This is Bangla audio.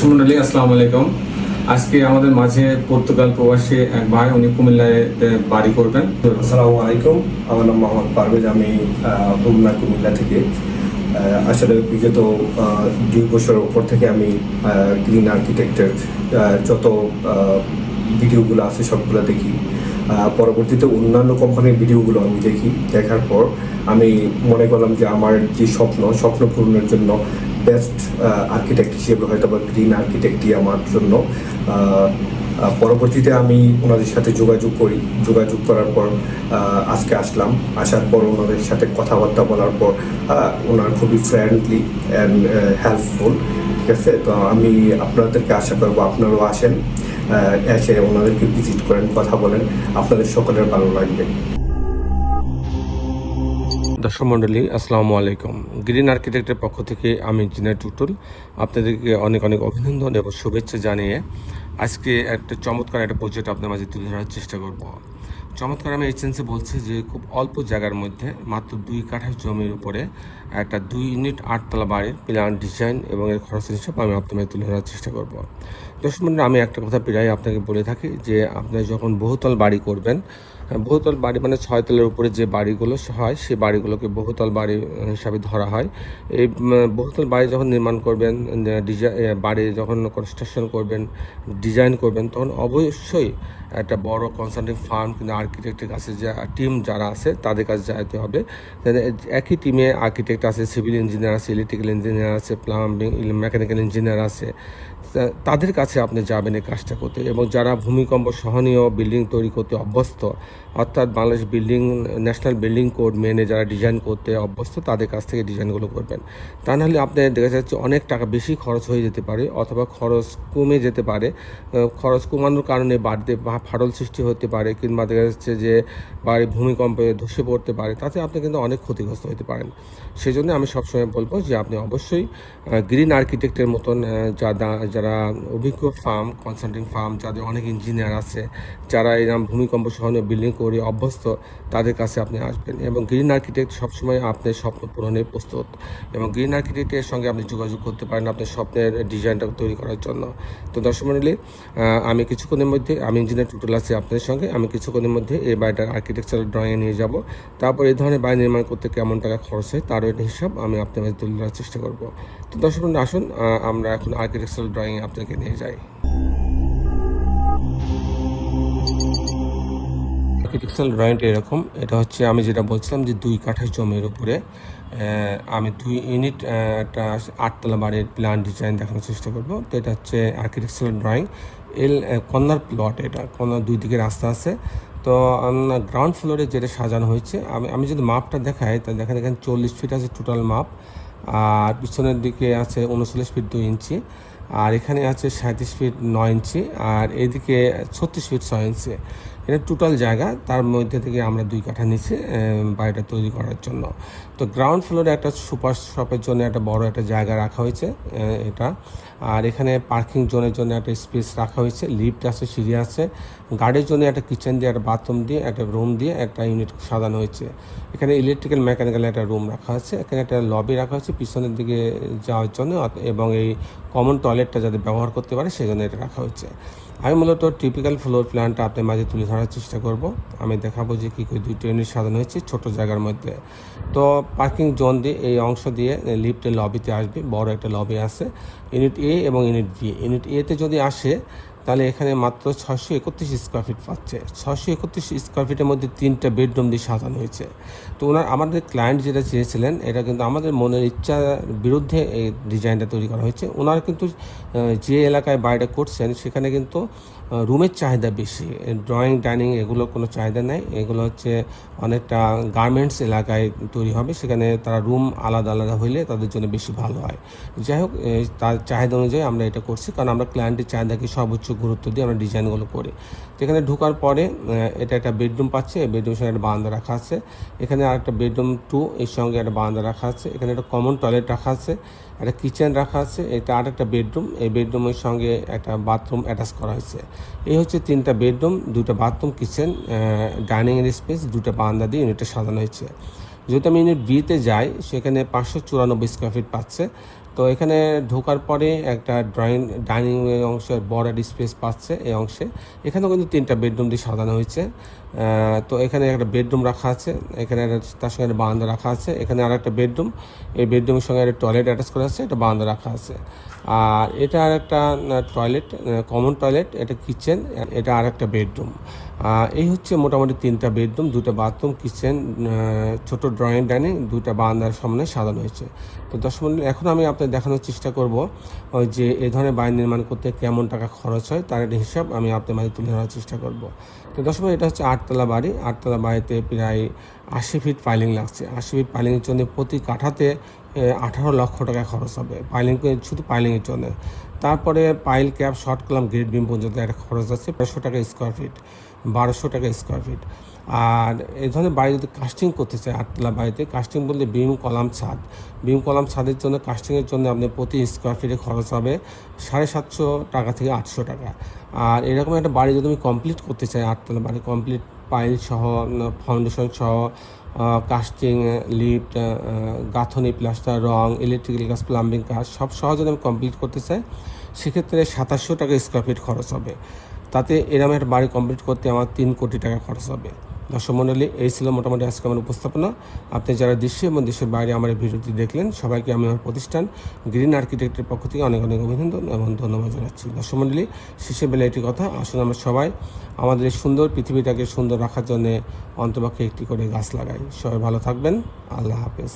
মন্ডলী আসসালামু আলাইকুম। আজকে আমাদের মাঝে পর্তুগাল প্রবাসী এক ভাই, উনি কুমিল্লায় বাড়ি করবেন। আসসালামু আলাইকুম, আমার নাম মোহাম্মদ পারভেজ। আমি হোমনা কুমিল্লা থেকে আসলে বিগত 2 বছরের উপর থেকে আমি গ্রিন আর্কিটেক্টের যত ভিডিওগুলো আছে সবগুলো দেখি। পরবর্তীতে অন্যান্য কোম্পানির ভিডিওগুলো আমি দেখি, দেখার পর আমি মনে করলাম যে আমার যে স্বপ্ন পূরণের জন্য বেস্ট আর্কিটেক্ট হিসেবে হয়তো বা গ্রিন আর্কিটেক্টই আমার জন্য। পরবর্তীতে আমি ওনাদের সাথে যোগাযোগ করার পর আজকে আসার পর ওনাদের সাথে কথাবার্তা বলার পর ওনার খুবই ফ্রেন্ডলি অ্যান্ড হেল্পফুল। ঠিক আছে, তো আমি আপনাদেরকে আশা করবো আপনারাও আসেন, এসে ওনাদেরকে ভিজিট করেন, কথা বলেন, আপনাদের সকলের ভালো লাগবে। দর্শক মণ্ডলী আসসালামু আলাইকুম। গ্রিন আর্কিটেক্টের পক্ষ থেকে আমি ইঞ্জিনিয়ার টুটুল আপনাদেরকে অনেক অনেক অভিনন্দন এবং শুভেচ্ছা জানিয়ে আজকে একটা চমৎকার একটা প্রজেক্ট আপনার মাঝে তুলে ধরার চেষ্টা করব। চমৎকার আমি এই সেন্সে বলছি যে খুব অল্প জায়গার মধ্যে মাত্র 2 কাঠা জমির উপরে একটা 2 ইউনিট 8তলা বাড়ির প্ল্যান ডিজাইন এবং এর খরচের হিসাব আমি আপনার মাঝে তুলে ধরার চেষ্টা করব। দর্শক মণ্ডলী, আমি একটা কথা প্রায় আপনাকে বলে থাকি যে আপনি যখন বহুতল বাড়ি করবেন, বহুতল বাড়ি মানে 6 তলের উপরে যে বাড়িগুলো হয় সেই বাড়িগুলোকে বহুতল বাড়ি হিসাবে ধরা হয়। এই বহুতল বাড়ি যখন নির্মাণ করবেন, বাড়ি যখন কনস্ট্রাকশন করবেন, ডিজাইন করবেন, তখন অবশ্যই একটা বড় কনসাল্টিং ফার্ম কিন্তু আর্কিটেক্টের কাছে যে টিম যারা আছে তাদের কাছে যেতে হবে। একই টিমে আর্কিটেক্ট আছে, সিভিল ইঞ্জিনিয়ার আছে, ইলেকট্রিক্যাল ইঞ্জিনিয়ার আছে, প্লাম্বিং মেকানিক্যাল ইঞ্জিনিয়ার আছে, তাদের কাছে আপনি যাবেন এই কাজটা করতে। এবং যারা ভূমিকম্প সহনীয় বিল্ডিং তৈরি করতে অভ্যস্ত, অর্থাৎ বাংলাদেশ ন্যাশনাল বিল্ডিং কোড মেনে যারা ডিজাইন করতে অভ্যস্ত, তাদের কাছ থেকে ডিজাইনগুলো করবেন। তা নাহলে আপনার দেখা যাচ্ছে অনেক টাকা বেশি খরচ হয়ে যেতে পারে, অথবা খরচ কমে যেতে পারে। খরচ কমানোর কারণে বাড়িতে ফাটল সৃষ্টি হতে পারে, কিংবা দেখা যাচ্ছে যে বাড়ি ভূমিকম্পে ধসে পড়তে পারে, তাতে আপনি কিন্তু অনেক ক্ষতিগ্রস্ত হতে পারেন। সেই জন্য আমি সবসময় বলবো যে আপনি অবশ্যই গ্রিন আর্কিটেক্টের মতন যারা অভিজ্ঞ ফার্ম, কনসাল্টিং ফার্ম, যাদের অনেক ইঞ্জিনিয়ার আছে, যারা এরকম ভূমিকম্প সহনীয় বিল্ডিং করে অভ্যস্ত, তাদের কাছে আপনি আসবেন। এবং গ্রিন আর্কিটেক্ট সবসময় আপনার স্বপ্ন পূরণে প্রস্তুত, এবং গ্রিন আর্কিটেক্টের সঙ্গে আপনি যোগাযোগ করতে পারেন আপনার স্বপ্নের ডিজাইনটা তৈরি করার জন্য। তো দর্শক মণ্ডলী, আমি কিছুক্ষণের মধ্যে, আমি ইঞ্জিনিয়ার টুটুল আছি আপনাদের সঙ্গে, আমি কিছুক্ষণের মধ্যে এই বাড়িটার আর্কিটেকচারাল ড্রয়িংয়ে নিয়ে যাব। তারপর এই ধরনের বাড়ি নির্মাণ করতে কেমন টাকা খরচ হয় তারও একটা হিসাব আমি আপনার মাঝে তুলে ধরার চেষ্টা করব। তো দর্শক মণ্ডলী, আসুন আমরা এখন আর্কিটেকচারাল ড্রয়িংয়ে আপনাকে নিয়ে যাই। আর্কিটেকচারাল ড্রয়িংটা এরকম, এটা হচ্ছে আমি যেটা বলছিলাম যে 2 কাঠা জমির উপরে আমি 2 ইউনিট একটা 8তলা বাড়ির প্ল্যান ডিজাইন দেখানোর চেষ্টা করব। তো এটা হচ্ছে আর্কিটেকচারাল ড্রয়িং। কর্নার প্লট, এটা কর্নার 2 দিকে রাস্তা আছে। তো গ্রাউন্ড ফ্লোরে যেটা সাজানো হয়েছে, আমি যদি মাপটা দেখাই, তা দেখেন এখানে 40 ফিট আছে টোটাল মাপ, আর পিছনের দিকে আছে 39 ফিট 2 ইঞ্চি, আর এখানে আছে 37 ফিট 9 ইঞ্চি, আর এইদিকে 36 ফিট 6 ইঞ্চি। এটা টোটাল জায়গা, তার মধ্যে থেকে আমরা 2 কাঠা নিচ্ছি বাড়িটা তৈরি করার জন্য। তো গ্রাউন্ড ফ্লোরে একটা সুপার শপের জন্য একটা বড় একটা জায়গা রাখা হয়েছে এটা। আর এখানে পার্কিং জোনের জন্য একটা স্পেস রাখা হয়েছে, লিফট আছে, সিঁড়ি আছে, গার্ডের জন্য একটা কিচেন দিয়ে, একটা বাথরুম দিয়ে, একটা রুম দিয়ে একটা ইউনিট সাজানো হয়েছে। এখানে ইলেকট্রিক্যাল মেকানিক্যাল একটা রুম রাখা আছে, এখানে একটা লবি রাখা হয়েছে পিছনের দিকে যাওয়ার জন্য, এবং এই কমন টয়লেটটা যাতে ব্যবহার করতে পারে সেই জন্য এটা রাখা হয়েছে। আমি মূলত টিপিক্যাল ফ্লোর প্ল্যানটা আপনার মাঝে তুলে ধরার চেষ্টা করব। আমি দেখাবো যে কী করে 2টা ইউনিট সাজানো হয়েছে ছোটো জায়গার মধ্যে। তো পার্কিং জোন দিয়ে এই অংশ দিয়ে লিফটের লবিতে আসবে, বড় একটা লবি আছে, ইউনিট এ এবং ইউনিট বি। ইউনিট এতে যদি আসে তাহলে এখানে মাত্র 631 স্কোয়ার ফিট পাচ্ছে। 631 স্কোয়ার ফিটের মধ্যে 3টা বেডরুম দিয়ে সাজানো হয়েছে। তো আমাদের ক্লায়েন্ট যেটা চেয়েছিলেন, এটা কিন্তু আমাদের মনের ইচ্ছার বিরুদ্ধে এই ডিজাইনটা তৈরি করা হয়েছে। ওনারা কিন্তু যে এলাকায় বাড়িটা করছেন সেখানে কিন্তু রুমের চাহিদা বেশি, ড্রয়িং ডাইনিং এগুলো কোনো চাহিদা নেই। এগুলো হচ্ছে অনেকটা গার্মেন্টস এলাকায় তৈরি হবে, সেখানে তারা রুম আলাদা আলাদা হইলে তাদের জন্য বেশি ভালো হয়। যাই হোক, তার চাহিদা অনুযায়ী আমরা এটা করছি, কারণ আমরা ক্লায়েন্টের চাহিদাকে সর্বোচ্চ গুরুত্ব দিয়ে আমরা ডিজাইনগুলো করি। তো এখানে ঢোকার পরে এটা একটা বেডরুম পাচ্ছে, এই বেডরুমের সঙ্গে একটা বারান্দা রাখা আছে। এখানে আরেকটা বেডরুম 2, এর সঙ্গে একটা বারান্দা রাখা আছে। এখানে একটা কমন টয়লেট রাখা আছে, একটা কিচেন রাখা আছে, এটা আরেকটা বেডরুম, এই বেডরুমের সঙ্গে একটা বাথরুম অ্যাটাচ করা হয়েছে। এই হচ্ছে 3টা বেডরুম, 2টা বাথরুম, কিচেন, ডাইনিংয়ের স্পেস, 2টা বারান্দা দিয়ে ইউনিটটা সাজানো হয়েছে। যদি আমি ইউনিট বিতে যাই, সেখানে 594 স্কোয়ার ফিট পাচ্ছে, তো এখানে ঢোকার পরে একটা ডাইনিং অংশের বড় একটা স্পেস পাচ্ছে এই অংশে। এখানেও কিন্তু 3টা বেডরুম দিয়ে সাজানো হয়েছে। তো এখানে একটা বেডরুম রাখা আছে, এখানে তার সঙ্গে একটা বারান্দা রাখা আছে, এখানে আর একটা বেডরুম, এই বেডরুমের সঙ্গে একটা টয়লেট অ্যাটাচ করা আছে, একটা বারান্দা রাখা আছে। আর এটা আর একটা টয়লেট, কমন টয়লেট, এটা কিচেন, এটা আর একটা বেডরুম। এই হচ্ছে মোটামুটি 3টা বেডরুম, 2টা বাথরুম, কিচেন, ছোট ড্রয়িং ডাইনিং, 2টা বারান্দার সামনে সাজানো হয়েছে। তো দর্শক মণ্ডলী, এখন আমি আপনাদের দেখানোর চেষ্টা করব যে এই ধরনের বাড়ি নির্মাণ করতে কেমন টাকা খরচ হয় তার একটা হিসাব আমি আপনাদের মাঝে তুলে ধরার চেষ্টা করব। তো দর্শক মণ্ডলী, এটা হচ্ছে 8তলা বাড়ি। 8তলা বাড়িতে প্রায় 80 ফিট পাইলিং লাগছে। 80 ফিট পাইলিংয়ের জন্য প্রতি কাঠাতে 18 লক্ষ টাকা খরচ হবে পাইলিং, শুধু পাইলিংয়ের জন্য। তারপরে pile cap, short column, grade beam পর্যন্ত একটা খরচ আছে 1200 টাকা স্কোয়ার ফিট, 1200 টাকা স্কোয়ার ফিট। আর এই ধরনের বাড়ি যদি কাস্টিং করতে চায় 8তলা বাড়িতে, কাস্টিং বলতে বিম কলাম ছাদ, বিম কলাম ছাদের জন্য কাস্টিংয়ের জন্য আপনার প্রতি স্কোয়ার ফিটে খরচ হবে 750 টাকা থেকে 800 টাকা। আর এরকম একটা বাড়ি যদি আমি কমপ্লিট করতে চাই, 8তলা বাড়ি কমপ্লিট পাইল সহ, ফাউন্ডেশন সহ, কাস্টিং, লিফট, গাঁথনি, প্লাস্টার, রং, ইলেকট্রিক্যাল কাজ, প্লাম্বিং কাজ সব সহ যদি আমি কমপ্লিট করতে চাই, সেক্ষেত্রে 2700 টাকা স্কোয়ার ফিট খরচ হবে। তাতে এরকম একটা বাড়ি কমপ্লিট করতে আমার 3 কোটি টাকা খরচ হবে। দর্শক মণ্ডলী, এই ছিল মোটামুটি আজকে আমার উপস্থাপনা। আপনি যারা দেশে এবং দেশের বাইরে আমার এই ভিডিওটি দেখলেন, সবাইকে আমি আমার প্রতিষ্ঠান গ্রিন আর্কিটেক্টের পক্ষ থেকে অনেক অনেক অভিনন্দন এবং ধন্যবাদ জানাচ্ছি। দর্শক মণ্ডলী, শেষে বেলা একটি কথা, আসুন আমরা সবাই আমাদের এই সুন্দর পৃথিবীটাকে সুন্দর রাখার জন্যে অন্তপক্ষে একটি করে গাছ লাগাই। সবাই ভালো থাকবেন। আল্লাহ হাফেজ।